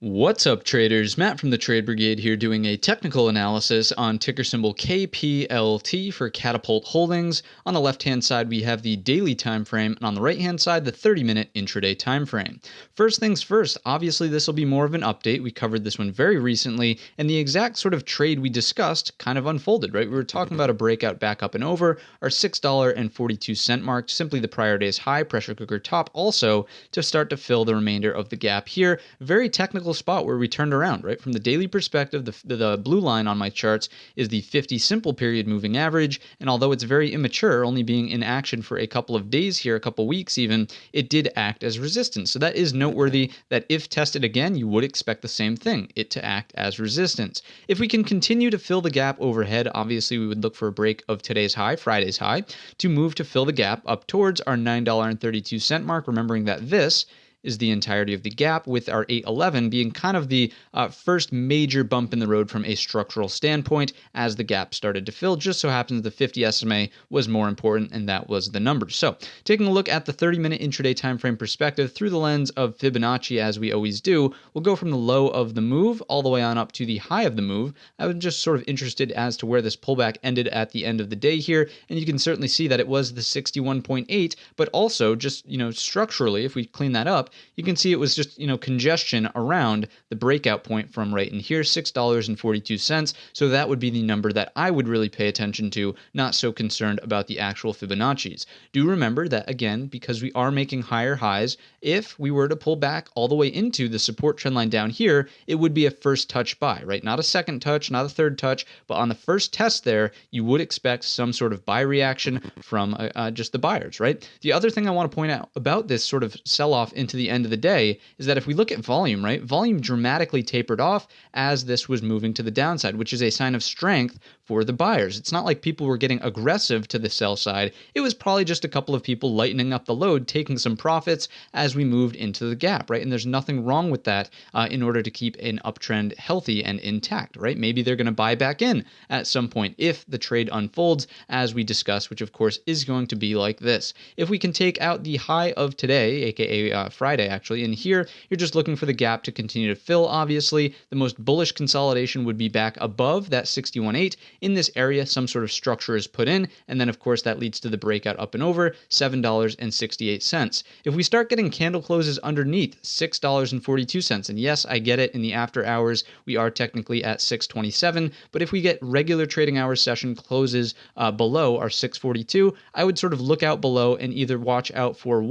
What's up, traders? Matt from the Trade Brigade here doing a technical analysis on ticker symbol KPLT for Katapult Holdings. On the left-hand side, we have the daily time frame, and on the right-hand side, the 30-minute intraday time frame. First things first, obviously this will be more of an update. We covered this one very recently, and the exact sort of trade we discussed kind of unfolded, right? We were talking about a breakout back up and over our $6.42 mark, simply the prior day's high, pressure cooker top also to start to fill the remainder of the gap here. Very technical spot where we turned around, right? From the daily perspective, the blue line on my charts is the 50 simple period moving average, and although it's very immature, only being in action for a couple of days here, a couple weeks even, it did act as resistance. So that is noteworthy that if tested again, you would expect the same thing, it to act as resistance. If we can continue to fill the gap overhead, obviously we would look for a break of today's high, Friday's high, to move to fill the gap up towards our $9.32 mark, remembering that this is the entirety of the gap, with our 811 being kind of the first major bump in the road from a structural standpoint as the gap started to fill. Just so happens the 50 SMA was more important, and that was the number. So taking a look at the 30-minute intraday time frame perspective through the lens of Fibonacci, as we always do, we'll go from the low of the move all the way on up to the high of the move. I was just sort of interested as to where this pullback ended at the end of the day here, and you can certainly see that it was the 61.8, but also just, structurally, if we clean that up, you can see it was just, congestion around the breakout point from right in here, $6.42. So that would be the number that I would really pay attention to, not so concerned about the actual Fibonacci's. Do remember that, again, because we are making higher highs, if we were to pull back all the way into the support trend line down here, it would be a first touch buy, right? Not a second touch, not a third touch, but on the first test there, you would expect some sort of buy reaction from just the buyers, right? The other thing I want to point out about this sort of sell-off into the end of the day is that if we look at volume, right, volume dramatically tapered off as this was moving to the downside, which is a sign of strength for the buyers. It's not like people were getting aggressive to the sell side. It was probably just a couple of people lightening up the load, taking some profits as we moved into the gap, right? And there's nothing wrong with that in order to keep an uptrend healthy and intact, right? Maybe they're going to buy back in at some point if the trade unfolds as we discussed, which of course is going to be like this. If we can take out the high of today, aka Friday actually, and here you're just looking for the gap to continue to fill. Obviously, the most bullish consolidation would be back above that 61.8. In this area, some sort of structure is put in, and then of course that leads to the breakout up and over $7.68. If we start getting candle closes underneath $6.42, and yes, I get it, in the after hours we are technically at 627, but if we get regular trading hours session closes below our 642, I would sort of look out below and either watch out for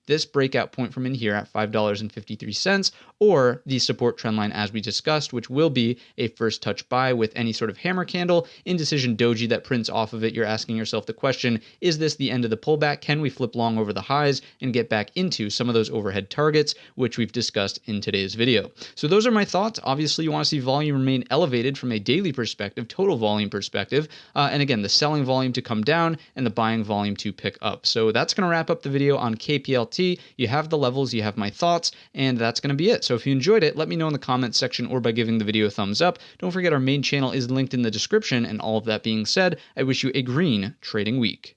this breakout point from in here at $5.53, or the support trend line as we discussed, which will be a first touch buy with any sort of hammer candle, indecision doji that prints off of it. You're asking yourself the question, is this the end of the pullback? Can we flip long over the highs and get back into some of those overhead targets, which we've discussed in today's video? So those are my thoughts. Obviously, you want to see volume remain elevated from a daily perspective, total volume perspective, and again, the selling volume to come down and the buying volume to pick up. So that's going to wrap up the video on KPLT. You have the levels, you have my thoughts, and that's going to be it. So if you enjoyed it, let me know in the comments section or by giving the video a thumbs up. Don't forget our main channel is linked in the description, and all of that being said, I wish you a green trading week.